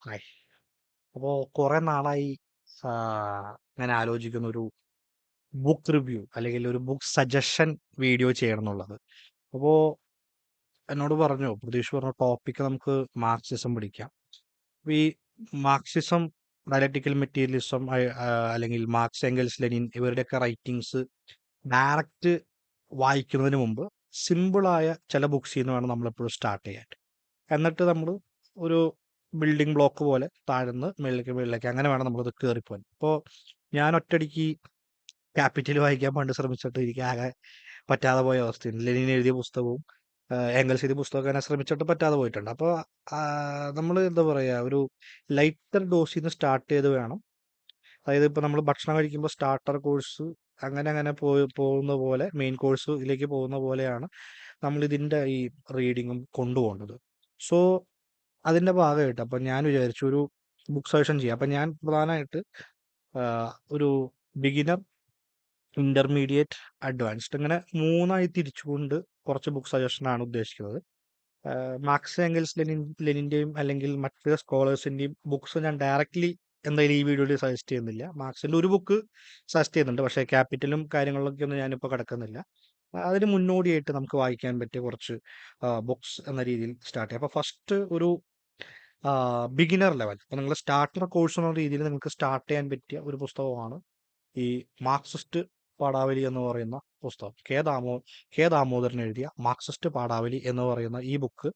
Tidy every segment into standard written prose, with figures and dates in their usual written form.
Hi. അപ്പോ കുറെ നാളായി ഞാൻ ആലോചിക്കുന്ന ഒരു ബുക്ക് റിവ്യൂ അല്ലെങ്കിൽ ഒരു ബുക്ക് സജഷൻ വീഡിയോ ചെയ്യണം എന്നുള്ളത്. അപ്പോ എന്നോട് പറഞ്ഞു, പ്രതീക്ഷ പറഞ്ഞ ടോപ്പിക്ക് നമുക്ക് മാർക്സിസം പിടിക്കാം. അപ്പൊ ഈ മാർക്സിസം, ഡയലക്റ്റിക്കൽ മെറ്റീരിയലിസം അല്ലെങ്കിൽ മാർക്സ്, എംഗൽസ്, ലെനിൻ ഇവരുടെയൊക്കെ റൈറ്റിങ്സ് ഡയറക്റ്റ് വായിക്കുന്നതിന് മുമ്പ് സിമ്പിളായ ചില ബുക്സിൽ നിന്ന് വേണം നമ്മളെപ്പോഴും സ്റ്റാർട്ട് ചെയ്യാൻ. എന്നിട്ട് നമ്മൾ ഒരു ബിൽഡിംഗ് ബ്ലോക്ക് പോലെ താഴ്ന്ന് മേളിലേക്ക് അങ്ങനെ വേണം നമ്മളിത് കയറിപ്പോവാൻ. ഇപ്പോൾ ഞാൻ ഒറ്റയടിക്ക് ക്യാപിറ്റൽ വായിക്കാൻ പണ്ട് ശ്രമിച്ചിട്ട് എനിക്ക് ആകെ പറ്റാതെ പോയ അവസ്ഥയാണ്. ലെനിൻ എഴുതിയ പുസ്തകവും ഏംഗൽസ് എഴുതിയ പുസ്തകമൊക്കെ ഞാൻ ശ്രമിച്ചിട്ട് പറ്റാതെ പോയിട്ടുണ്ട്. അപ്പോൾ നമ്മൾ എന്താ പറയുക, ഒരു ലൈറ്റർ ഡോസിൽ നിന്ന് സ്റ്റാർട്ട് ചെയ്ത് വേണം. അതായത് ഇപ്പോൾ നമ്മൾ ഭക്ഷണം കഴിക്കുമ്പോൾ സ്റ്റാർട്ടർ കോഴ്സ് അങ്ങനെ അങ്ങനെ പോകുന്ന പോലെ മെയിൻ കോഴ്സിലേക്ക് പോകുന്ന പോലെയാണ് നമ്മൾ ഇതിൻ്റെ ഈ റീഡിങ്ങും കൊണ്ടുപോകേണ്ടത്. സോ അതിൻ്റെ ഭാഗമായിട്ട് അപ്പം ഞാൻ വിചാരിച്ചു ഒരു ബുക്ക് സജഷൻ ചെയ്യാം. അപ്പം ഞാൻ പ്രധാനമായിട്ട് ഒരു ബിഗിനർ, ഇന്റർമീഡിയറ്റ്, അഡ്വാൻസ്ഡ് ഇങ്ങനെ മൂന്നായി തിരിച്ചുകൊണ്ട് കുറച്ച് ബുക്ക് സജഷനാണ് ഉദ്ദേശിക്കുന്നത്. മാർക്സ്, എംഗൽസ്, ലെനിൻ്റെയും അല്ലെങ്കിൽ മറ്റ് സ്കോളേഴ്സിൻ്റെയും ബുക്സ് ഞാൻ ഡയറക്റ്റ്ലി എന്തായാലും ഈ വീഡിയോയിൽ സജസ്റ്റ് ചെയ്യുന്നില്ല. മാർക്സിൻ്റെ ഒരു ബുക്ക് സജസ്റ്റ് ചെയ്യുന്നുണ്ട്, പക്ഷേ ക്യാപിറ്റലും കാര്യങ്ങളിലൊക്കെ ഒന്നും ഞാനിപ്പോൾ കിടക്കുന്നില്ല. അതിന് മുന്നോടിയായിട്ട് നമുക്ക് വായിക്കാൻ പറ്റിയ കുറച്ച് ബുക്സ് എന്ന രീതിയിൽ സ്റ്റാർട്ട് ചെയ്യാം. അപ്പോൾ ഫസ്റ്റ് ഒരു ബിഗിനർ ലെവൽ, അപ്പോൾ നിങ്ങൾ സ്റ്റാർട്ടർ കോഴ്സ് എന്ന രീതിയിൽ നിങ്ങൾക്ക് സ്റ്റാർട്ട് ചെയ്യാൻ പറ്റിയ ഒരു പുസ്തകമാണ് ഈ മാർക്സിസ്റ്റ് പാഠാവലി എന്ന് പറയുന്ന പുസ്തകം. കെ ദാമോദരൻ എഴുതിയ മാർക്സിസ്റ്റ് പാഠാവലി എന്ന് പറയുന്ന ഈ ബുക്ക്.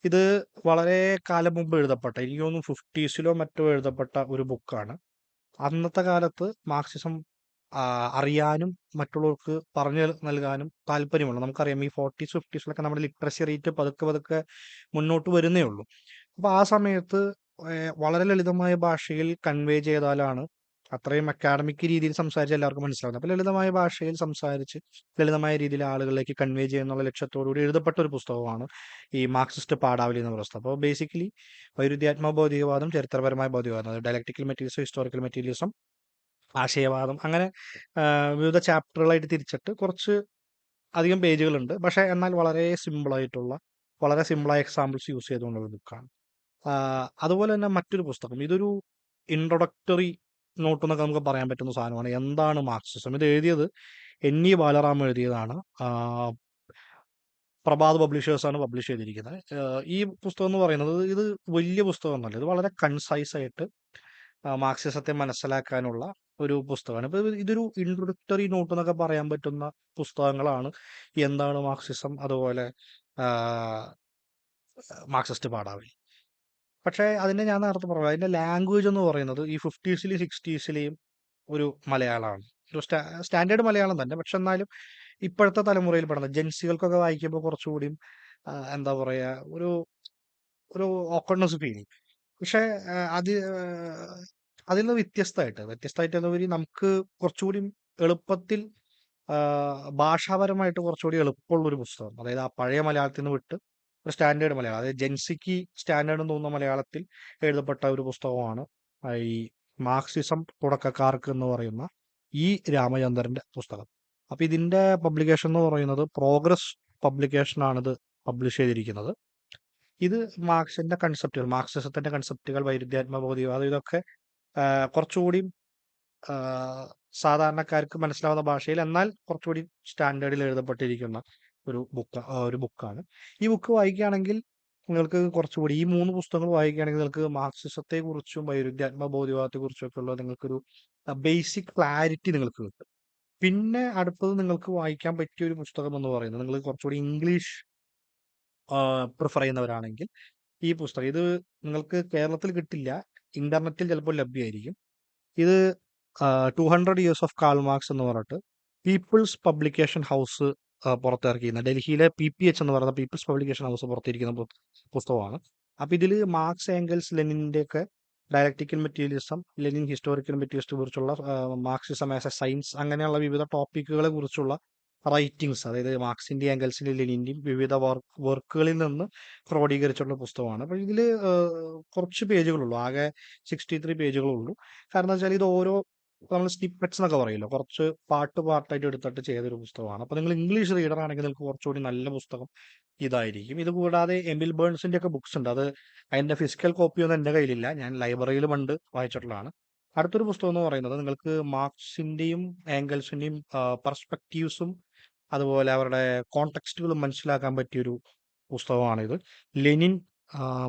ഇത് വളരെ കാലം മുമ്പ് എഴുതപ്പെട്ട, എനിക്ക് തോന്നുന്നു 50s മറ്റോ എഴുതപ്പെട്ട ഒരു ബുക്കാണ്. അന്നത്തെ കാലത്ത് മാർക്സിസം അറിയാനും മറ്റുള്ളവർക്ക് പറഞ്ഞു നൽകാനും താല്പര്യമുണ്ട്. നമുക്കറിയാം ഈ 40s 50s നമ്മുടെ ലിറ്ററസി റേറ്റ് പതുക്കെ പതുക്കെ മുന്നോട്ട് വരുന്നേ ഉള്ളൂ. അപ്പോൾ ആ സമയത്ത് വളരെ ലളിതമായ ഭാഷയിൽ കൺവേ ചെയ്താലാണ് അത്രയും അക്കാഡമിക് രീതിയിൽ സംസാരിച്ച് എല്ലാവർക്കും മനസ്സിലാവുന്നത്. അപ്പോൾ ലളിതമായ ഭാഷയിൽ സംസാരിച്ച് ലളിതമായ രീതിയിൽ ആളുകളിലേക്ക് കൺവേ ചെയ്യുന്നുള്ള ലക്ഷ്യത്തോടുകൂടി എഴുതപ്പെട്ട ഒരു പുസ്തകമാണ് ഈ മാർക്സിസ്റ്റ് പാഠാവലി എന്ന പുസ്തകം. അപ്പോൾ ബേസിക്കലി വൈരുദ്ധ്യാത്മക ഭൗതികവാദം, ചരിത്രപരമായ ഭൗതികവാദം, അതായത് ഡയലക്റ്റിക്കൽ മെറ്റീരിയലിസം, ഹിസ്റ്റോറിക്കൽ മെറ്റീരിയലിസം, ആശയവാദം, അങ്ങനെ വിവിധ ചാപ്റ്ററുകളായിട്ട് തിരിച്ചിട്ട് കുറച്ച് അധികം പേജുകളുണ്ട്. പക്ഷേ എന്നാൽ വളരെ സിമ്പിളായിട്ടുള്ള, വളരെ സിമ്പിളായ എക്സാമ്പിൾസ് യൂസ് ചെയ്തുകൊണ്ടുള്ള ബുക്കാണ്. അതുപോലെ തന്നെ മറ്റൊരു പുസ്തകം, ഇതൊരു ഇൻട്രൊഡക്ടറി നോട്ട് എന്നൊക്കെ നമുക്ക് പറയാൻ പറ്റുന്ന സാധനമാണ്. എന്താണ് മാർക്സിസം? ഇത് എഴുതിയത് NE ബാലറാം എഴുതിയതാണ്. പ്രഭാത് പബ്ലിഷേഴ്സാണ് പബ്ലിഷ് ചെയ്തിരിക്കുന്നത്. ഈ പുസ്തകം എന്ന് പറയുന്നത് ഇത് വലിയ പുസ്തകമൊന്നുമല്ല. ഇത് വളരെ കൺസൈസ് ആയിട്ട് മാർക്സിസത്തെ മനസ്സിലാക്കാനുള്ള ഒരു പുസ്തകമാണ്. ഇപ്പോൾ ഇതൊരു ഇൻട്രൊഡക്ടറി നോട്ട് എന്നൊക്കെ പറയാൻ പറ്റുന്ന പുസ്തകങ്ങളാണ്. എന്താണ് മാർക്സിസം, അതുപോലെ മാർക്സിസ്റ്റ് പാഠാവലി. പക്ഷേ അതിൻ്റെ ഞാൻ നേരത്തെ പറഞ്ഞു, അതിൻ്റെ ലാംഗ്വേജ് എന്ന് പറയുന്നത് ഈ 50സിലെയും 60സിലെയും ഒരു മലയാളമാണ്. ഒരു സ്റ്റാൻഡേർഡ് മലയാളം തന്നെ. പക്ഷെ എന്നാലും ഇപ്പോഴത്തെ തലമുറയിൽ പെടുന്ന ജെൻസികൾക്കൊക്കെ വായിക്കുമ്പോൾ കുറച്ചുകൂടിയും എന്താ പറയുക, ഒരു ഒരു ഓക്വർഡ്നെസ് ഫീൽ ചെയ്യും. പക്ഷേ അതിൽ നിന്ന് വ്യത്യസ്തമായിട്ട് എന്നപരി നമുക്ക് കുറച്ചുകൂടി എളുപ്പത്തിൽ ഭാഷാപരമായിട്ട് കുറച്ചുകൂടി എളുപ്പമുള്ളൊരു പുസ്തകം. അതായത് ആ പഴയ മലയാളത്തിൽ നിന്ന് വിട്ട് ഒരു സ്റ്റാൻഡേർഡ് മലയാളം, അതായത് ജെൻസിക്ക് സ്റ്റാൻഡേർഡ് എന്ന് തോന്നുന്ന മലയാളത്തിൽ എഴുതപ്പെട്ട ഒരു പുസ്തകമാണ് ഈ മാർക്സിസം തുടക്കക്കാർക്ക് എന്ന് പറയുന്ന ഈ രാമചന്ദ്രന്റെ പുസ്തകം. അപ്പൊ ഇതിന്റെ പബ്ലിക്കേഷൻ എന്ന് പറയുന്നത് പ്രോഗ്രസ് പബ്ലിക്കേഷനാണിത് പബ്ലിഷ് ചെയ്തിരിക്കുന്നത്. ഇത് മാർക്സിസത്തിന്റെ കൺസെപ്റ്റുകൾ, വൈരുദ്ധ്യാത്മക ഭൗതികവാദം, ഇതൊക്കെ കുറച്ചുകൂടി സാധാരണക്കാർക്ക് മനസ്സിലാവുന്ന ഭാഷയിൽ, എന്നാൽ കുറച്ചുകൂടി സ്റ്റാൻഡേർഡിൽ എഴുതപ്പെട്ടിരിക്കുന്ന ഒരു ബുക്കാണ്. ഈ ബുക്ക് വായിക്കുകയാണെങ്കിൽ നിങ്ങൾക്ക് കുറച്ചുകൂടി, ഈ മൂന്ന് പുസ്തകങ്ങൾ വായിക്കുകയാണെങ്കിൽ നിങ്ങൾക്ക് മാർക്സിസത്തെ കുറിച്ചും വൈരുദ്ധ്യാത്മക ഭൗതികവാദത്തെ കുറിച്ചും ഒക്കെ ഉള്ള നിങ്ങൾക്കൊരു ബേസിക് ക്ലാരിറ്റി നിങ്ങൾക്ക് കിട്ടും. പിന്നെ അടുത്തത് നിങ്ങൾക്ക് വായിക്കാൻ പറ്റിയ ഒരു പുസ്തകം എന്ന് പറയുന്നത്, നിങ്ങൾ കുറച്ചുകൂടി ഇംഗ്ലീഷ് പ്രിഫർ ചെയ്യുന്നവരാണെങ്കിൽ ഈ പുസ്തകം, ഇത് നിങ്ങൾക്ക് കേരളത്തിൽ കിട്ടില്ല, ഇന്റർനെറ്റിൽ ചിലപ്പോൾ ലഭ്യമായിരിക്കും. ഇത് 200 ഇയേഴ്സ് ഓഫ് കാൾ മാർക്സ് എന്ന് പറഞ്ഞിട്ട് പീപ്പിൾസ് പബ്ലിക്കേഷൻ ഹൗസ് പുറത്തിറക്കിയിരുന്ന, ഡൽഹിയിലെ PPH എന്ന് പറയുന്ന പീപ്പിൾസ് പബ്ലിക്കേഷൻ ഹൗസ് പുറത്തിരിക്കുന്ന പുസ്തകമാണ്. അപ്പം ഇതിൽ മാർക്സ്, ഏംഗൽസ്, ലെനിൻ്റെ ഒക്കെ dialectical materialism, Lenin historical materialist കുറിച്ചുള്ള, മാർക്സിസം ആസ് എ സയൻസ്, അങ്ങനെയുള്ള വിവിധ ടോപ്പിക്കുകളെ കുറിച്ചുള്ള റൈറ്റിങ്സ്, അതായത് മാർക്സിൻ്റെയും ഏംഗൽസിൻ്റെയും ലെനിൻ്റെയും വിവിധ വർക്കുകളിൽ നിന്ന് ക്രോഡീകരിച്ചിട്ടുള്ള പുസ്തകമാണ്. അപ്പോൾ ഇതിൽ കുറച്ച് പേജുകളുള്ളൂ, ആകെ 63 പേജുകളുള്ളൂ. കാരണം വെച്ചാൽ ഇത് ഓരോ ഇപ്പൊ നമ്മൾ സ്നിപ്പെറ്റ്സ് എന്നൊക്കെ പറയല്ലോ, കുറച്ച് പാട്ട് പാട്ടായിട്ട് എടുത്തിട്ട് ചെയ്തൊരു പുസ്തകമാണ്. അപ്പൊ നിങ്ങൾ ഇംഗ്ലീഷ് റീഡർ ആണെങ്കിൽ നിങ്ങൾക്ക് കുറച്ചുകൂടി നല്ല പുസ്തകം ഇതായിരിക്കും. ഇത് കൂടാതെ എമിൽ ബേൺസിന്റെ ഒക്കെ ബുക്സ് ഉണ്ട്. അത് അതിന്റെ ഫിസിക്കൽ കോപ്പി ഒന്നും എന്റെ കയ്യിലില്ല, ഞാൻ ലൈബ്രറിയിൽ പണ്ട് വായിച്ചിട്ടുള്ളതാണ്. അടുത്തൊരു പുസ്തകം എന്ന് പറയുന്നത് നിങ്ങൾക്ക് മാർക്സിന്റെയും ഏംഗൽസിന്റെയും പെർസ്പെക്റ്റീവ്സും അതുപോലെ അവരുടെ കോണ്ടെക്സ്റ്റുകളും മനസ്സിലാക്കാൻ പറ്റിയൊരു പുസ്തകമാണിത്. ലെനിൻ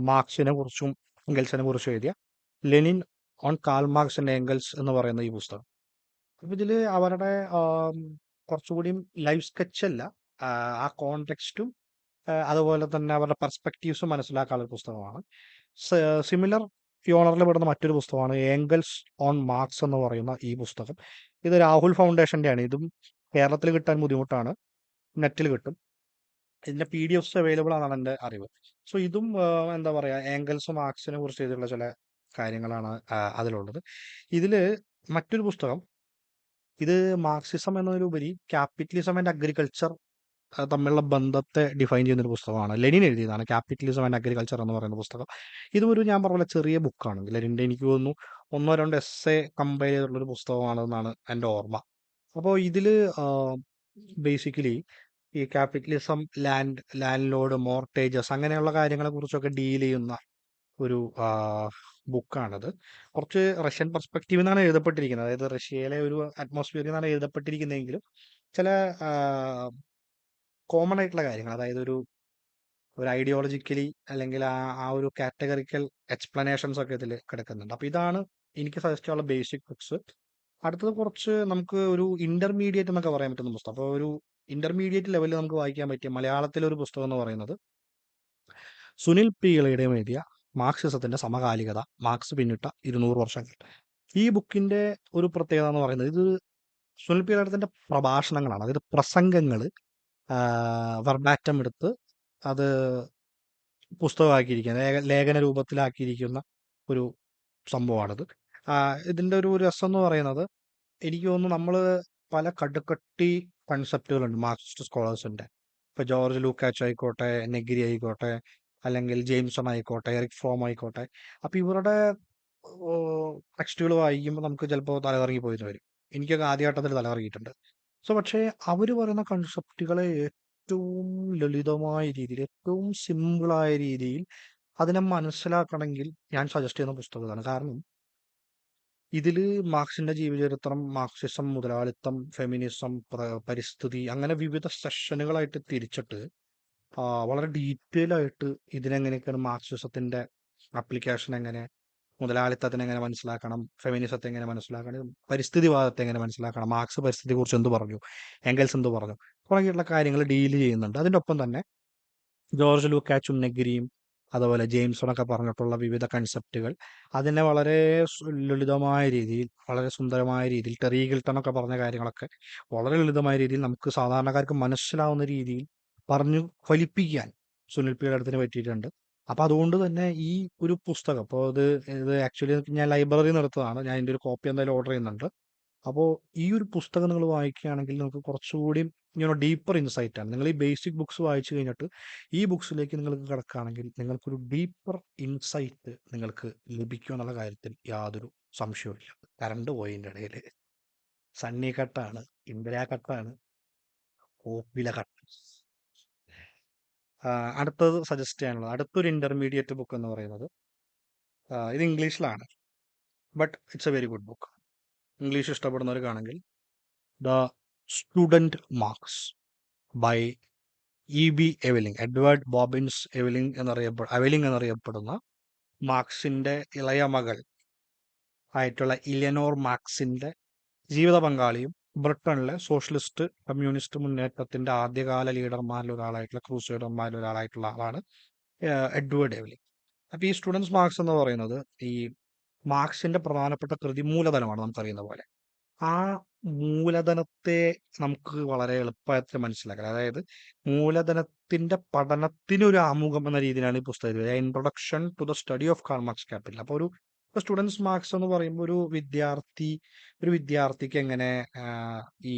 മാർക്സിനെ കുറിച്ചും എംഗൽസിനെ കുറിച്ചും എഴുതിയ Lenin on Karl Marx and Engels എന്ന് പറയുന്ന ഈ പുസ്തകം. അപ്പൊ ഇതില് അവരുടെ കുറച്ചുകൂടി ലൈഫ് സ്കെച്ച് അല്ല, ആ കോണ്ടെക്സ്റ്റും അതുപോലെ തന്നെ അവരുടെ പെർസ്പെക്റ്റീവ്സും മനസ്സിലാക്കാനുള്ള ഒരു പുസ്തകമാണ്. സിമിലർ യോണറിൽ പെടുന്ന മറ്റൊരു പുസ്തകമാണ് ഏംഗൽസ് ഓൺ മാർക്സ് എന്ന് പറയുന്ന ഈ പുസ്തകം. ഇത് രാഹുൽ ഫൗണ്ടേഷന്റെ ആണ്. ഇതും കേരളത്തിൽ കിട്ടാൻ ബുദ്ധിമുട്ടാണ്, നെറ്റിൽ കിട്ടും. ഇതിന്റെ PDF അവൈലബിൾ ആണെന്നാണ് എൻ്റെ അറിവ്. സോ ഇതും എന്താ പറയാ, ഏംഗൽസും മാർക്സിനെ കുറിച്ച് ചെയ്തിട്ടുള്ള ചില കാര്യങ്ങളാണ് അതിലുള്ളത്. ഇതില് മറ്റൊരു പുസ്തകം, ഇത് മാർക്സിസം എന്നതിലുപരി ക്യാപിറ്റലിസം ആൻഡ് അഗ്രികൾച്ചർ തമ്മിലുള്ള ബന്ധത്തെ ഡിഫൈൻ ചെയ്യുന്ന ഒരു പുസ്തകമാണ്. ലെനിൻ എഴുതിയതാണ് ക്യാപിറ്റലിസം ആൻഡ് അഗ്രികൾച്ചർ എന്ന് പറയുന്ന പുസ്തകം. ഇതും ഒരു ഞാൻ പറഞ്ഞ പോലെ ചെറിയ ബുക്കാണ്. ലെനിൻ്റെ എനിക്ക് തോന്നുന്നു ഒന്നോ രണ്ടോ എസ്സേ കമ്പയർ ചെയ്തിട്ടുള്ള ഒരു പുസ്തകമാണെന്നാണ് എൻ്റെ ഓർമ്മ. അപ്പോൾ ഇതില് ബേസിക്കലി ഈ ക്യാപിറ്റലിസം, ലാൻഡ് ലോഡ്, മോർട്ടേജസ് അങ്ങനെയുള്ള കാര്യങ്ങളെ കുറിച്ചൊക്കെ ഡീൽ ചെയ്യുന്ന ഒരു ബുക്കാണത്. കുറച്ച് റഷ്യൻ പെർസ്പെക്റ്റീവ് എന്നാണ് എഴുതപ്പെട്ടിരിക്കുന്നത്, അതായത് റഷ്യയിലെ ഒരു അറ്റ്മോസ്ഫിയറിൽ നിന്നാണ് എഴുതപ്പെട്ടിരിക്കുന്നതെങ്കിലും ചില കോമൺ ആയിട്ടുള്ള കാര്യങ്ങൾ, അതായത് ഒരു ഒരു ഐഡിയോളജിക്കലി അല്ലെങ്കിൽ ആ ആ ഒരു കാറ്റഗറിക്കൽ എക്സ്പ്ലനേഷൻസ് ഒക്കെ ഇതിൽ കിടക്കുന്നുണ്ട്. അപ്പൊ ഇതാണ് എനിക്ക് സജസ്റ്റ് ചെയ്യാനുള്ള ബേസിക് ബുക്സ്. അടുത്തത് കുറച്ച് നമുക്ക് ഒരു ഇന്റർമീഡിയറ്റ് എന്നൊക്കെ പറയാൻ പറ്റുന്ന പുസ്തകം. അപ്പോൾ ഒരു ഇന്റർമീഡിയറ്റ് ലെവലിൽ നമുക്ക് വായിക്കാൻ പറ്റിയ മലയാളത്തിലെ ഒരു പുസ്തകം എന്ന് പറയുന്നത് സുനിൽ പി ഇളയുടെയും എഴുതിയ മാർക്സിസത്തിന്റെ സമകാലികത, മാർക്സ് പിന്നിട്ട 200 വർഷങ്ങൾ. ഈ ബുക്കിന്റെ ഒരു പ്രത്യേകത എന്ന് പറയുന്നത്, ഇത് സുനിൽ പി ഇളയത്തിന്റെ പ്രഭാഷണങ്ങളാണ്, അതായത് പ്രസംഗങ്ങൾ വെർബാറ്റം എടുത്ത് അത് പുസ്തകമാക്കിയിരിക്കുന്ന, ലേഖന രൂപത്തിലാക്കിയിരിക്കുന്ന ഒരു സംഭവമാണിത്. ഇതിന്റെ ഒരു രസം എന്ന് പറയുന്നത്, എനിക്ക് തോന്നുന്നു നമ്മൾ പല കടുകട്ടി കൺസെപ്റ്റുകളുണ്ട് മാർക്സിസ്റ്റ് സ്കോളേഴ്സിന്റെ. ഇപ്പൊ ജോർജ് ലൂക്കാച്ച് ആയിക്കോട്ടെ, നെഗിരി ആയിക്കോട്ടെ, അല്ലെങ്കിൽ ജെയിംസൺ ആയിക്കോട്ടെ, എറിക് ഫ്രോം ആയിക്കോട്ടെ. അപ്പൊ ഇവരുടെ ടെക്സ്റ്റുകൾ വായിക്കുമ്പോൾ നമുക്ക് ചിലപ്പോൾ തലകറങ്ങി പോയിട്ട് വരും. എനിക്കൊക്കെ ആദ്യഘട്ടത്തിൽ തലകറങ്ങിയിട്ടുണ്ട്. സോ പക്ഷേ അവര് പറയുന്ന കൺസെപ്റ്റുകളെ ഏറ്റവും ലളിതമായ രീതിയിൽ, ഏറ്റവും സിമ്പിളായ രീതിയിൽ അതിനെ മനസ്സിലാക്കണമെങ്കിൽ ഞാൻ സജസ്റ്റ് ചെയ്യുന്ന പുസ്തകം ഇതാണ്. കാരണം ഇതില് മാർക്സിന്റെ ജീവചരിത്രം, മാർക്സിസം, മുതലാളിത്തം, ഫെമിനിസം, പരിസ്ഥിതി അങ്ങനെ വിവിധ സെഷനുകളായിട്ട് തിരിച്ചിട്ട് വളരെ ഡീറ്റെയിൽ ആയിട്ട് ഇതിനെങ്ങനെയൊക്കെയാണ് മാർക്സിസത്തിന്റെ ആപ്ലിക്കേഷൻ എങ്ങനെ, മുതലാളിത്തത്തിനെ എങ്ങനെ മനസ്സിലാക്കണം, ഫെമിനിസത്തെ എങ്ങനെ മനസ്സിലാക്കണം, പരിസ്ഥിതിവാദത്തെ എങ്ങനെ മനസ്സിലാക്കണം, മാർക്സ് പരിസ്ഥിതിയെ കുറിച്ച് എന്ത് പറഞ്ഞു, എംഗൽസ് എന്ത് പറഞ്ഞു, തുടങ്ങിയിട്ടുള്ള കാര്യങ്ങൾ ഡീൽ ചെയ്യുന്നുണ്ട്. അതിൻ്റെ ഒപ്പം തന്നെ ജോർജ് ലൂക്കാച്ചും നെഗിരിയും അതുപോലെ ജെയിംസണൊക്കെ പറഞ്ഞിട്ടുള്ള വിവിധ കൺസെപ്റ്റുകൾ അതിനെ വളരെ ലളിതമായ രീതിയിൽ, വളരെ സുന്ദരമായ രീതിയിൽ, ടെറി ഗിൽട്ടൺ പറഞ്ഞ കാര്യങ്ങളൊക്കെ വളരെ ലളിതമായ രീതിയിൽ നമുക്ക് സാധാരണക്കാർക്ക് മനസ്സിലാവുന്ന രീതിയിൽ പറഞ്ഞു ഫലിപ്പിക്കാൻ സുനിൽ പിയുടെ അടുത്തിന് പറ്റിയിട്ടുണ്ട്. അപ്പൊ അതുകൊണ്ട് തന്നെ ഈ ഒരു പുസ്തകം, അപ്പോൾ ഇത് ആക്ച്വലി ഞാൻ ലൈബ്രറിയിൽ നിന്ന് എടുത്തതാണ്, ഞാൻ ഇതിന്റെ ഒരു കോപ്പി എന്തായാലും ഓർഡർ ചെയ്യുന്നുണ്ട്. അപ്പോൾ ഈ ഒരു പുസ്തകം നിങ്ങൾ വായിക്കുകയാണെങ്കിൽ നിങ്ങൾക്ക് കുറച്ചുകൂടി ഡീപ്പർ ഇൻസൈറ്റ് ആണ്. നിങ്ങൾ ഈ ബേസിക് ബുക്സ് വായിച്ചു കഴിഞ്ഞിട്ട് ഈ ബുക്സിലേക്ക് നിങ്ങൾക്ക് കിടക്കുകയാണെങ്കിൽ നിങ്ങൾക്കൊരു ഡീപ്പർ ഇൻസൈറ്റ് നിങ്ങൾക്ക് ലഭിക്കും എന്നുള്ള കാര്യത്തിൽ യാതൊരു സംശയവുമില്ല. കറണ്ട് പോയിന്റെ ഇടയിൽ സണ്ണി കട്ടാണ്, ഇന്ദിരാ കട്ടാണ്, കോപ്പില കട്ട്. അടുത്തത് സജസ്റ്റ് ചെയ്യാനുള്ളത്, അടുത്തൊരു ഇന്റർമീഡിയറ്റ് ബുക്ക് എന്ന് പറയുന്നത് ഇത് ഇംഗ്ലീഷിലാണ്, but it's a very good book. English ഇഷ്ടപ്പെടുന്നവർക്കാണെങ്കിൽ the student Marx by EB Aveling, Edward Bobbins Aveling എന്നറിയപ്പെടുന്ന മാർക്സിന്റെ ഇളയ മകൾ ആയിട്ടുള്ള ഇലനോർ മാർക്സിന്റെ ജീവിത പങ്കാളിയും ബ്രിട്ടനിലെ സോഷ്യലിസ്റ്റ് കമ്മ്യൂണിസ്റ്റ് മുന്നേറ്റത്തിന്റെ ആദ്യകാല ലീഡർമാരിൽ ഒരാളായിട്ടുള്ള ക്രൂസൈഡർമാരിൽ ഒരാളായിട്ടുള്ള ആളാണ് എഡ്വേർഡ് എവലിംഗ്. അപ്പൊ ഈ സ്റ്റുഡൻസ് മാർക്സ് എന്ന് പറയുന്നത് ഈ മാർക്സിന്റെ പ്രധാനപ്പെട്ട കൃതി മൂലധനമാണ്, നമുക്കറിയുന്ന പോലെ. ആ മൂലധനത്തെ നമുക്ക് വളരെ എളുപ്പത്തിൽ മനസ്സിലാക്കാം. അതായത് മൂലധനത്തിന്റെ പഠനത്തിന് ഒരു ആമുഖം എന്ന രീതിയിലാണ് ഈ പുസ്തകം, introduction to the study of Karl Marx Capital. അപ്പോൾ ഒരു സ്റ്റുഡൻസ് മാർക്സ് എന്ന് പറയുമ്പോൾ ഒരു വിദ്യാർത്ഥിക്ക് എങ്ങനെ ഈ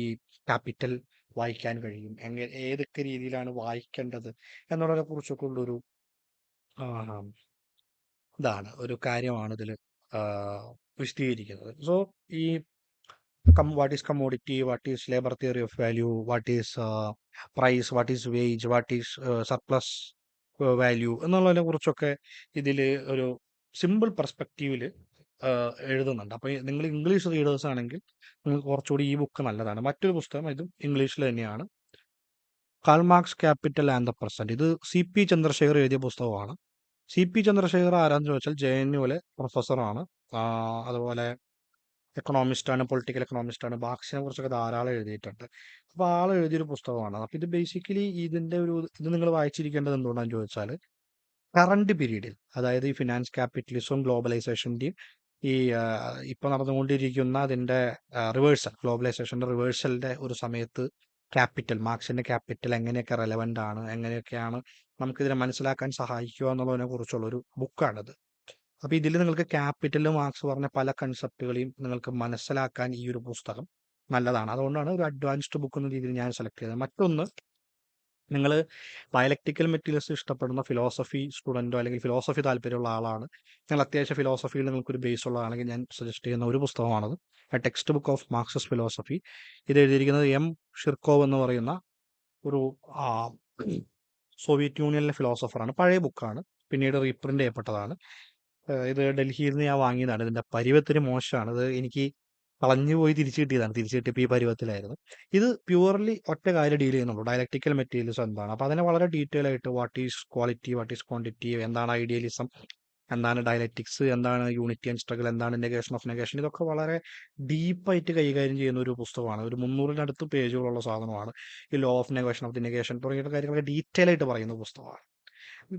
ക്യാപിറ്റൽ വായിക്കാൻ കഴിയും, എങ്ങനെ ഏതൊക്കെ രീതിയിലാണ് വായിക്കേണ്ടത് എന്നുള്ളതിനെ കുറിച്ചൊക്കെ ഉള്ളൊരു ആ, ഇതാണ് ഒരു കാര്യമാണ് ഇതിൽ വിശദീകരിക്കുന്നത്. സോ ഈ what is commodity, what is labor theory of value, what is price, what is wage, what is surplus value എന്നുള്ളതിനെ കുറിച്ചൊക്കെ ഇതിൽ ഒരു സിമ്പിൾ പെർസ്പെക്റ്റീവിൽ എഴുതുന്നുണ്ട്. അപ്പോൾ നിങ്ങൾ ഇംഗ്ലീഷ് റീഡേഴ്സ് ആണെങ്കിൽ നിങ്ങൾക്ക് കുറച്ചുകൂടി ഈ ബുക്ക് നല്ലതാണ്. മറ്റൊരു പുസ്തകം ഇതും ഇംഗ്ലീഷിൽ തന്നെയാണ്, call Marx capital and the present. ഇത് CP ചന്ദ്രശേഖർ എഴുതിയ പുസ്തകമാണ്. CP ചന്ദ്രശേഖർ ആരാന്ന് ചോദിച്ചാൽ JNUവിലെ പ്രൊഫസറാണ്. അതുപോലെ എക്കണോമിസ്റ്റാണ്, പൊളിറ്റിക്കൽ എക്കണോമിസ്റ്റാണ്. മാർക്സിനെ കുറിച്ചൊക്കെ ധാരാളം എഴുതിയിട്ടുണ്ട്. അപ്പോൾ ആൾ എഴുതിയൊരു പുസ്തകമാണ്. അപ്പോൾ ഇത് ബേസിക്കലി ഇത് നിങ്ങൾ വായിച്ചിരിക്കേണ്ടത് എന്തുകൊണ്ടാണെന്ന് ചോദിച്ചാൽ, കറണ്ട് പീരീഡിൽ, അതായത് ഈ ഫിനാൻസ് ക്യാപിറ്റലിസവും ഗ്ലോബലൈസേഷൻ്റെയും ഈ ഇപ്പോൾ നടന്നുകൊണ്ടിരിക്കുന്ന അതിൻ്റെ ഗ്ലോബലൈസേഷൻ്റെ റിവേഴ്സലിൻ്റെ ഒരു സമയത്ത് മാർക്സിൻ്റെ ക്യാപിറ്റൽ എങ്ങനെയൊക്കെ റെലവൻ്റ് ആണ്, എങ്ങനെയൊക്കെയാണ് നമുക്കിതിനെ മനസ്സിലാക്കാൻ സഹായിക്കുക എന്നുള്ളതിനെ കുറിച്ചുള്ളൊരു ബുക്കാണിത്. അപ്പോൾ ഇതിൽ നിങ്ങൾക്ക് ക്യാപിറ്റൽ മാർക്സ് പറഞ്ഞ പല കൺസെപ്റ്റുകളെയും നിങ്ങൾക്ക് മനസ്സിലാക്കാൻ ഈ ഒരു പുസ്തകം നല്ലതാണ്. അതുകൊണ്ടാണ് ഒരു അഡ്വാൻസ്ഡ് ബുക്ക് എന്ന രീതിയിൽ ഞാൻ സെലക്ട് ചെയ്തത്. മറ്റൊന്ന്, നിങ്ങൾ ഡയലക്റ്റിക്കൽ മെറ്റീരിയൽസ് ഇഷ്ടപ്പെടുന്ന ഫിലോസഫി സ്റ്റുഡൻറ്റോ അല്ലെങ്കിൽ ഫിലോസഫി താല്പര്യമുള്ള ആളാണ്, നിങ്ങൾ അത്യാവശ്യം ഫിലോസഫിയിൽ നിങ്ങൾക്കൊരു ബേസ് ഉള്ളതാണെങ്കിൽ ഞാൻ സജസ്റ്റ് ചെയ്യുന്ന ഒരു പുസ്തകമാണത്, a text book of Marxist philosophy. ഇത് എഴുതിയിരിക്കുന്നത് Shirkov എന്ന് പറയുന്ന ഒരു സോവിയറ്റ് യൂണിയനിലെ ഫിലോസഫറാണ്. പഴയ ബുക്കാണ്, പിന്നീട് റീപ്രിൻ്റ് ചെയ്യപ്പെട്ടതാണ്. ഇത് ഡൽഹിയിൽ നിന്ന് ഞാൻ വാങ്ങിയതാണ്. ഇതിൻ്റെ പരുവത്തിന് മോശമാണ്. ഇത് എനിക്ക് കളഞ്ഞു പോയി തിരിച്ചു കിട്ടിയതാണ്. തിരിച്ചു കിട്ടിയപ്പോൾ ഈ പരുവത്തിലായിരുന്നു. ഇത് പ്യുവർലി ഒറ്റ കാര്യം ഡീൽ ചെയ്യുന്നുള്ളൂ, ഡയലക്റ്റിക്കൽ മെറ്റീരിയൽസ് എന്താണ്. അപ്പോൾ അതിനെ വളരെ ഡീറ്റെയിൽ ആയിട്ട് what is quality, what is quantity, എന്താണ് ഐഡിയലിസം, എന്താണ് ഡയലക്റ്റിക്സ്, എന്താണ് യൂണിറ്റി ആൻഡ് സ്ട്രഗിൾ, എന്താണ് നെഗേഷൻ ഓഫ് നെഗേഷൻ, ഇതൊക്കെ വളരെ ഡീപ്പായിട്ട് കൈകാര്യം ചെയ്യുന്ന ഒരു പുസ്തകമാണ്. ഒരു 300-നടുത്ത് പേജുകളുള്ള സാധനമാണ്. ഈ law of negation of the negation തുടങ്ങിയ കാര്യങ്ങളൊക്കെ ഡീറ്റെയിൽ ആയിട്ട് പറയുന്ന പുസ്തകമാണ്.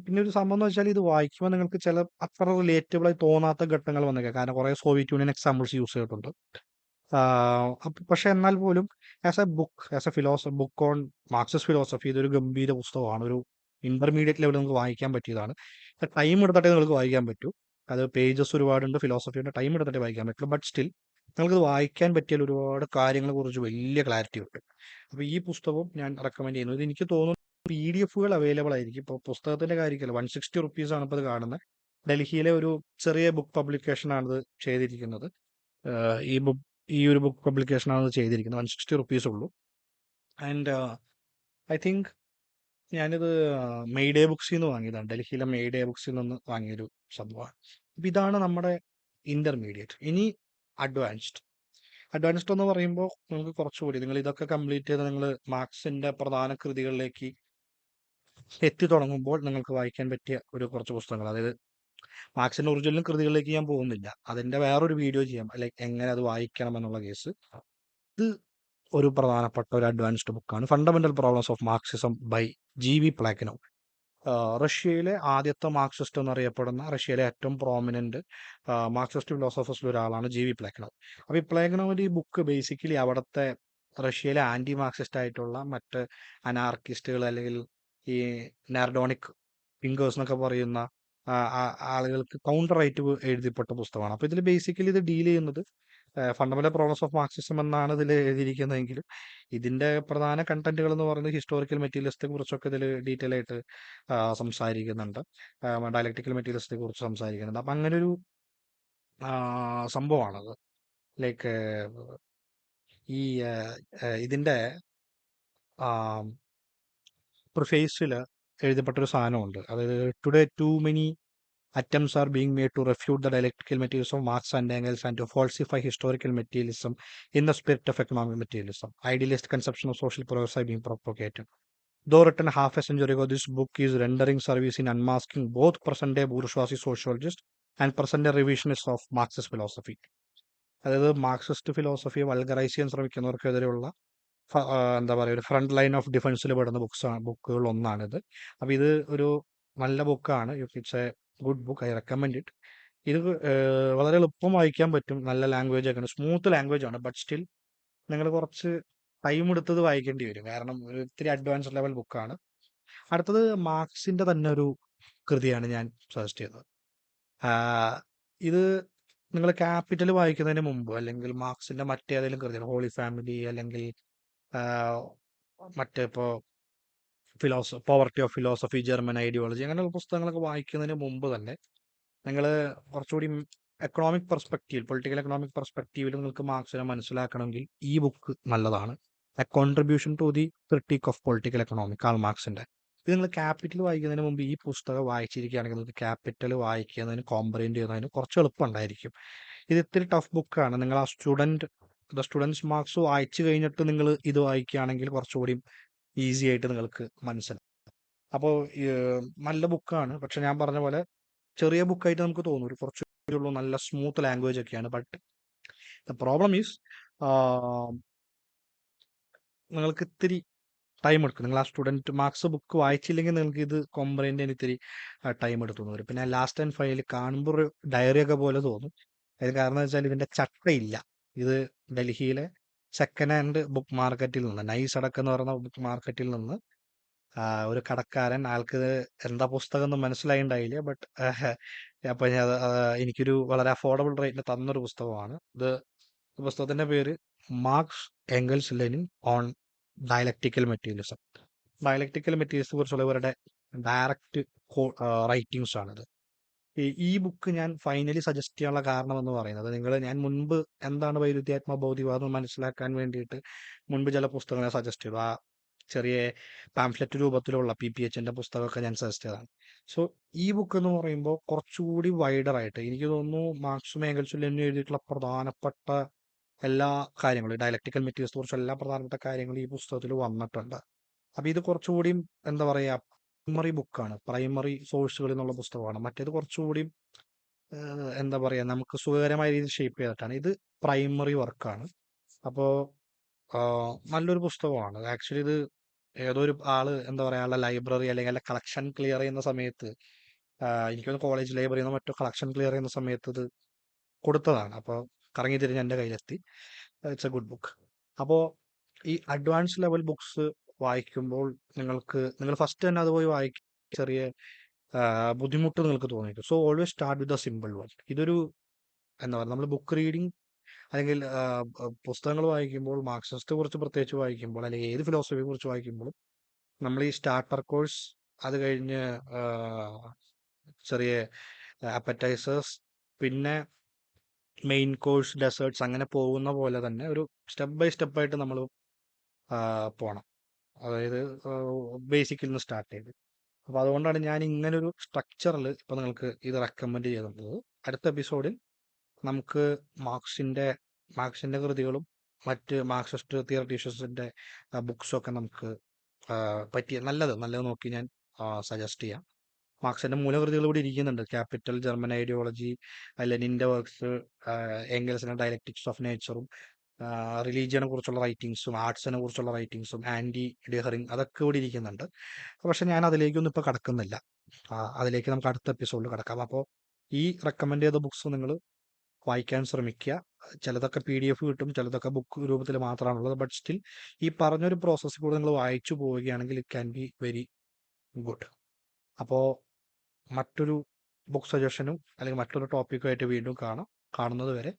പിന്നെ ഒരു സംഭവം എന്ന് വെച്ചാൽ, ഇത് വായിക്കുമ്പോൾ നിങ്ങൾക്ക് ചില അത്ര റിലേറ്റബിൾ ആയി തോന്നാത്ത ഘട്ടങ്ങൾ വന്നേക്കാം. കാരണം കുറേ സോവിയറ്റ് യൂണിയൻ എക്സാമ്പിൾസ് യൂസ് ചെയ്തിട്ടുണ്ട്. പക്ഷെ എന്നാൽ പോലും as A book on Marxist philosophy ഇതൊരു ഗംഭീര പുസ്തകമാണ്. ഒരു ഇന്റർമീഡിയറ്റ് ലെവലിൽ നമുക്ക് വായിക്കാൻ പറ്റിയതാണ്. ടൈം എടുത്തിട്ടേ നിങ്ങൾക്ക് വായിക്കാൻ പറ്റൂ. അത് പേജസ് ഒരുപാടുണ്ട്, ഫിലോസഫിയുടെ ടൈം എടുത്തിട്ടേ വായിക്കാൻ പറ്റുള്ളൂ. ബട്ട് സ്റ്റിൽ നിങ്ങൾക്കിത് വായിക്കാൻ പറ്റിയാൽ ഒരുപാട് കാര്യങ്ങളെ കുറിച്ച് വലിയ ക്ലാരിറ്റി കിട്ടും. അപ്പോൾ ഈ പുസ്തകവും ഞാൻ റെക്കമെൻഡ് ചെയ്യുന്നു. ഇത് എനിക്ക് തോന്നുന്നു PDF അവൈലബിൾ ആയിരിക്കും. ഇപ്പോൾ പുസ്തകത്തിന്റെ കാര്യമല്ല, 160 റുപ്പീസാണ് ഇപ്പോൾ ഇത് കാണുന്നത്. ഡൽഹിയിലെ ഒരു ചെറിയ ബുക്ക് പബ്ലിക്കേഷനാണ് ഇത് ചെയ്തിരിക്കുന്നത്. ഈ ഒരു ബുക്ക് പബ്ലിക്കേഷനാണ് ഇത് ചെയ്തിരിക്കുന്നത്. 160 റുപ്പീസ് ഉള്ളൂ. ആൻഡ് ഐ തിങ്ക് ഞാനിത് മെയ്ഡേ ബുക്സിൽ നിന്ന് വാങ്ങിയതാണ്. ഡൽഹിയിലെ മെയ്ഡേ ബുക്സിൽ നിന്ന് വാങ്ങിയൊരു സംഭവമാണ്. അപ്പം ഇതാണ് നമ്മുടെ ഇന്റർമീഡിയറ്റ്. ഇനി അഡ്വാൻസ്ഡ് എന്ന് പറയുമ്പോൾ നമുക്ക് കുറച്ചുകൂടി, നിങ്ങൾ ഇതൊക്കെ കംപ്ലീറ്റ് ചെയ്ത് നിങ്ങൾ മാർക്സിന്റെ പ്രധാന കൃതികളിലേക്ക് എത്തി തുടങ്ങുമ്പോൾ നിങ്ങൾക്ക് വായിക്കാൻ പറ്റിയ കുറച്ച് പുസ്തകങ്ങൾ, അതായത് മാർക്സിന്റെ ഒറിജിനൽ കൃതികളിലേക്ക് ഞാൻ പോകുന്നില്ല, അതിന്റെ വേറൊരു വീഡിയോ ചെയ്യാം, ലൈക്ക് എങ്ങനെ അത് വായിക്കണം എന്നുള്ള കേസ്. ഇത് ഒരു പ്രധാനപ്പെട്ട ഒരു അഡ്വാൻസ്ഡ് ബുക്കാണ്, fundamental problems of Marxism by GV Plekhanov. റഷ്യയിലെ ആദ്യത്തെ മാർക്സിസ്റ്റ് എന്നറിയപ്പെടുന്ന, റഷ്യയിലെ ഏറ്റവും പ്രോമിനന്റ് മാർക്സിസ്റ്റ് ഫിലോസഫേഴ്സിൽ ഒരാളാണ് GV പ്ലാക്കിനോവ്. അപ്പോൾ ഈ പ്ലാക്കിനോവിന്റെ ഈ ബുക്ക് ബേസിക്കലി അവിടുത്തെ റഷ്യയിലെ ആന്റി മാർക്സിസ്റ്റ് ആയിട്ടുള്ള മറ്റ് അനാർക്കിസ്റ്റുകൾ അല്ലെങ്കിൽ ഈ നാർഡോണിക് തിങ്കേഴ്സ് എന്നൊക്കെ പറയുന്ന ആളുകൾക്ക് കൗണ്ടർ ആയിട്ട് എഴുതിപ്പെട്ട പുസ്തകമാണ്. അപ്പോൾ ഇതിൽ ബേസിക്കലി ഇത് ഡീൽ ചെയ്യുന്നത് ഫണ്ടമെന്റൽ പ്രോബ്ലംസ് ഓഫ് മാർക്സിസം എന്നാണ് ഇതിൽ എഴുതിയിരിക്കുന്നതെങ്കിലും ഇതിന്റെ പ്രധാന കണ്ടന്റുകൾ എന്ന് പറയുന്നത് ഹിസ്റ്റോറിക്കൽ മെറ്റീരിയലിസത്തെ കുറിച്ചൊക്കെ ഇതിൽ ഡീറ്റെയിൽ ആയിട്ട് സംസാരിക്കുന്നുണ്ട്. ഡയലക്റ്റിക്കൽ മെറ്റീരിയലിസത്തെ കുറിച്ച് സംസാരിക്കുന്നുണ്ട്. അപ്പം അങ്ങനെ ഒരു സംഭവമാണത്. ലൈക്ക് ഈ ഇതിന്റെ പ്രിഫേസിൽ എഴുതപ്പെട്ടൊരു സാധനമുണ്ട്. അതായത് today too many attempts are being made to refute the dialectical materials of Marx and Engels and to falsify historical materialism in the spirit of economic materialism. Idealist conception of social progress are being propagated. Though written half a century ago, this book is rendering service in unmasking both present-day bourgeoisie sociologists and present-day revisionists of Marxist philosophy. അതായത് Marxist ഫിലോസഫിയെ വൾഗറൈസ് ചെയ്യാൻ ശ്രമിക്കുന്നവർക്കെതിരെയുള്ള എന്താ പറയുക, ഒരു front line of ഡിഫൻസിൽ പെടുന്ന ബുക്കുകൾ ഒന്നാണിത്. അപ്പോൾ ഇത് ഒരു നല്ല ബുക്കാണ്. It's a good book, I recommend it. ഇത് വളരെ എളുപ്പം വായിക്കാൻ പറ്റും, നല്ല ലാംഗ്വേജ് ഒക്കെയാണ്, സ്മൂത്ത് ലാംഗ്വേജ് ആണ്. ബട്ട് സ്റ്റിൽ നിങ്ങൾ കുറച്ച് ടൈം എടുത്തത് വായിക്കേണ്ടി വരും, കാരണം ഒരു ഇത്തിരി അഡ്വാൻസ് ലെവൽ ബുക്കാണ്. അടുത്തത് മാർക്സിന്റെ തന്നെ ഒരു കൃതിയാണ് ഞാൻ സജസ്റ്റ് ചെയ്തത്. ഇത് നിങ്ങൾ ക്യാപിറ്റൽ വായിക്കുന്നതിന് മുമ്പ് അല്ലെങ്കിൽ മാർക്സിന്റെ മറ്റേതെങ്കിലും കൃതികൾ, ഹോളി ഫാമിലി അല്ലെങ്കിൽ മറ്റേപ്പോൾ poverty of philosophy, German ideology, അങ്ങനെയുള്ള പുസ്തകങ്ങളൊക്കെ വായിക്കുന്നതിന് മുമ്പ് തന്നെ നിങ്ങൾ കുറച്ചുകൂടി എക്കണോമിക് പെർസ്പെക്റ്റീവ്, പൊളിറ്റിക്കൽ എക്കണോമിക് പെർസ്പെക്റ്റീവിൽ നിങ്ങൾക്ക് മാർക്സിനെ മനസ്സിലാക്കണമെങ്കിൽ ഈ ബുക്ക് നല്ലതാണ്. A contribution to the critique of political economy, Karl മാർക്സിന്റെ. ഇത് നിങ്ങൾ ക്യാപിറ്റൽ വായിക്കുന്നതിന് മുമ്പ് ഈ പുസ്തകം വായിച്ചിരിക്കുകയാണെങ്കിൽ നിങ്ങൾക്ക് ക്യാപിറ്റൽ വായിക്കുന്നതിന് കോംപ്രഹെൻഡ് ചെയ്യുന്നതിന് കുറച്ച് എളുപ്പമുണ്ടായിരിക്കും. ഇത് ഇത്തിരി ടഫ് ബുക്കാണ്. നിങ്ങൾ ആ ദ സ്റ്റുഡൻസ് മാർക്സ് വായിച്ചു കഴിഞ്ഞിട്ട് നിങ്ങൾ ഇത് വായിക്കുകയാണെങ്കിൽ കുറച്ചുകൂടി ഈസി ആയിട്ട് നിങ്ങൾക്ക് മനസ്സിലാവും. അപ്പോൾ നല്ല ബുക്കാണ്. പക്ഷെ ഞാൻ പറഞ്ഞ പോലെ ചെറിയ ബുക്കായിട്ട് നമുക്ക് തോന്നും, ഒരു കുറച്ച് ഉള്ളൂ, നല്ല സ്മൂത്ത് ലാംഗ്വേജ് ഒക്കെയാണ്. ബട്ട് ദ പ്രോബ്ലം ഈസ് നിങ്ങൾക്ക് ഇത്തിരി ടൈം എടുക്കും. നിങ്ങൾ ആ സ്റ്റുഡൻറ്റ് മാർക്സ് ബുക്ക് വായിച്ചില്ലെങ്കിൽ നിങ്ങൾക്ക് ഇത് കോംപ്രഹെൻഡ് ചെയ്യാൻ ഇത്തിരി ടൈം എടുത്തു വരും. പിന്നെ ലാസ്റ്റ് ആൻഡ് ഫൈനൽ കാണുമ്പോൾ ഒരു ഡയറി ഒക്കെ പോലെ തോന്നും. അതിന് കാരണം എന്ന് വെച്ചാൽ ഇതിന്റെ ചട്ടയില്ല. ഇത് ഡൽഹിയിലെ സെക്കൻഡ് ഹാൻഡ് ബുക്ക് മാർക്കറ്റിൽ നിന്ന്, നൈസ് അടക്കം എന്ന് പറയുന്ന ബുക്ക് മാർക്കറ്റിൽ നിന്ന് ഒരു കടക്കാരൻ, ആൾക്ക് എന്താ പുസ്തകം എന്ന് മനസ്സിലായിണ്ടായില്ല. ബട്ട് അപ്പൊ എനിക്കൊരു വളരെ അഫോർഡബിൾ റേറ്റിന് തന്നൊരു പുസ്തകമാണ് ഇത്. പുസ്തകത്തിന്റെ പേര് Marx Engels Lenin on dialectical materialism. Dialectical മെറ്റീരിയൽസിനെ കുറിച്ചുള്ള ഇവരുടെ ഡയറക്റ്റ് റൈറ്റിംഗ്സ് ആണിത്. ഈ ബുക്ക് ഞാൻ ഫൈനലി സജസ്റ്റ് ചെയ്യാനുള്ള കാരണം എന്ന് പറയുന്നത്, ഞാൻ മുൻപ് എന്താണ് വൈരുദ്ധ്യാത്മക ഭൗതികവാദം മനസ്സിലാക്കാൻ വേണ്ടിയിട്ട് മുൻപ് ചില പുസ്തകങ്ങൾ സജസ്റ്റ് ചെയ്തു. ആ ചെറിയ പാംഫ്ലെറ്റ് രൂപത്തിലുള്ള PPHന്റെ പുസ്തകമൊക്കെ ഞാൻ സജസ്റ്റ് ചെയ്തതാണ്. സോ ഈ ബുക്ക് എന്ന് പറയുമ്പോൾ കുറച്ചുകൂടി വൈഡർ ആയിട്ട് എനിക്ക് തോന്നുന്നു മാർക്സും ഏംഗൽസും ലെനിനും എഴുതിയിട്ടുള്ള പ്രധാനപ്പെട്ട എല്ലാ കാര്യങ്ങളും, ഡയലക്റ്റിക്കൽ മെറ്റീരിയൽസിനെ കുറിച്ച് എല്ലാ പ്രധാനപ്പെട്ട കാര്യങ്ങളും ഈ പുസ്തകത്തിൽ വന്നിട്ടുണ്ട്. അപ്പൊ ഇത് കുറച്ചുകൂടി എന്താ പറയാ, പ്രൈമറി ബുക്കാണ്, പ്രൈമറി സോഴ്സുകളിൽ നിന്നുള്ള പുസ്തകമാണ്. മറ്റേത് കുറച്ചുകൂടി എന്താ പറയാ, നമുക്ക് സുഖകരമായ രീതിയിൽ ഷേപ്പ് ചെയ്തിട്ടാണ്. ഇത് പ്രൈമറി വർക്കാണ്. അപ്പോൾ നല്ലൊരു പുസ്തകമാണ് ആക്ച്വലി. ഇത് ഏതോ ഒരു ആള് എന്താ പറയാ, ആളുടെ ലൈബ്രറി അല്ലെങ്കിൽ അല്ല കളക്ഷൻ ക്ലിയർ ചെയ്യുന്ന സമയത്ത്, എനിക്കൊന്ന് കോളേജ് ലൈബ്രറിയിൽ നിന്ന് മറ്റോ കളക്ഷൻ ക്ലിയർ ചെയ്യുന്ന സമയത്ത് ഇത് കൊടുത്തതാണ്. അപ്പോൾ കറങ്ങി തിരിഞ്ഞ് എൻ്റെ കയ്യിലെത്തി. It's a good book. അപ്പോൾ ഈ അഡ്വാൻസ് ലെവൽ ബുക്സ് വായിക്കുമ്പോൾ നിങ്ങൾ ഫസ്റ്റ് തന്നെ അത് പോയി വായിക്കും, ചെറിയ ബുദ്ധിമുട്ട് നിങ്ങൾക്ക് തോന്നിയിരിക്കും. So always start with the simple one. ഇതൊരു എന്താ പറയുക, നമ്മൾ ബുക്ക് റീഡിങ് അല്ലെങ്കിൽ പുസ്തകങ്ങൾ വായിക്കുമ്പോൾ, മാർക്സിസ്റ്റ് കുറിച്ച് പ്രത്യേകിച്ച് വായിക്കുമ്പോൾ, അല്ലെങ്കിൽ ഏത് ഫിലോസഫിയെ കുറിച്ച് വായിക്കുമ്പോഴും നമ്മൾ ഈ സ്റ്റാർട്ടർ കോഴ്സ്, അത് കഴിഞ്ഞ് ചെറിയ അപ്പറ്റൈസേഴ്സ്, പിന്നെ മെയിൻ കോഴ്സ്, ഡെസേർട്സ്, അങ്ങനെ പോകുന്ന പോലെ തന്നെ ഒരു സ്റ്റെപ്പ് ബൈ സ്റ്റെപ്പായിട്ട് നമ്മൾ പോകണം. അതായത് ബേസിക്കിൽ നിന്ന് സ്റ്റാർട്ട് ചെയ്ത്. അപ്പോൾ അതുകൊണ്ടാണ് ഞാൻ ഇങ്ങനൊരു സ്ട്രക്ചറിൽ ഇപ്പോൾ നിങ്ങൾക്ക് ഇത് റെക്കമെൻഡ് ചെയ്തിട്ടുള്ളത്. അടുത്ത എപ്പിസോഡിൽ നമുക്ക് മാർക്സിന്റെ കൃതികളും മറ്റ് മാർക്സിസ്റ്റ് തിയററ്റീഷ്യൻസിന്റെ ബുക്സൊക്കെ നമുക്ക് നല്ലത് നോക്കി ഞാൻ സജസ്റ്റ് ചെയ്യാം. മാർക്സിന്റെ മൂലകൃതികൾ കൂടി ഇരിക്കുന്നുണ്ട്. ക്യാപിറ്റൽ, ജർമ്മൻ ഐഡിയോളജി, ലെനിന്റെ വർക്ക്സ്, എംഗൽസിന്റെ ഡയലക്റ്റിക്സ് ഓഫ് നേച്ചറും, റിലീജിയനെ കുറിച്ചുള്ള റൈറ്റിങ്സും, ആർട്സിനെ കുറിച്ചുള്ള റൈറ്റിങ്സും, ആന്റി ഡിഹറിങ്, അതൊക്കെ കൂടി ഇരിക്കുന്നുണ്ട്. പക്ഷെ ഞാൻ അതിലേക്കൊന്നും ഇപ്പോൾ കടക്കുന്നില്ല. അതിലേക്ക് നമുക്ക് അടുത്ത എപ്പിസോഡിൽ കടക്കാം. അപ്പോൾ ഈ റെക്കമെൻഡ് ചെയ്ത ബുക്സ് നിങ്ങൾ വായിക്കാൻ ശ്രമിക്കുക. ചിലതൊക്കെ PDF കിട്ടും, ചിലതൊക്കെ ബുക്ക് രൂപത്തിൽ മാത്രമാണുള്ളത്. ബട്ട് സ്റ്റിൽ ഈ പറഞ്ഞൊരു പ്രോസസ്സിൽ കൂടെ നിങ്ങൾ വായിച്ചു പോവുകയാണെങ്കിൽ it can be very good. അപ്പോൾ മറ്റൊരു ബുക്ക് സജഷനും അല്ലെങ്കിൽ മറ്റൊരു ടോപ്പിക്കുമായിട്ട് വീണ്ടും കാണുന്നത് വരെ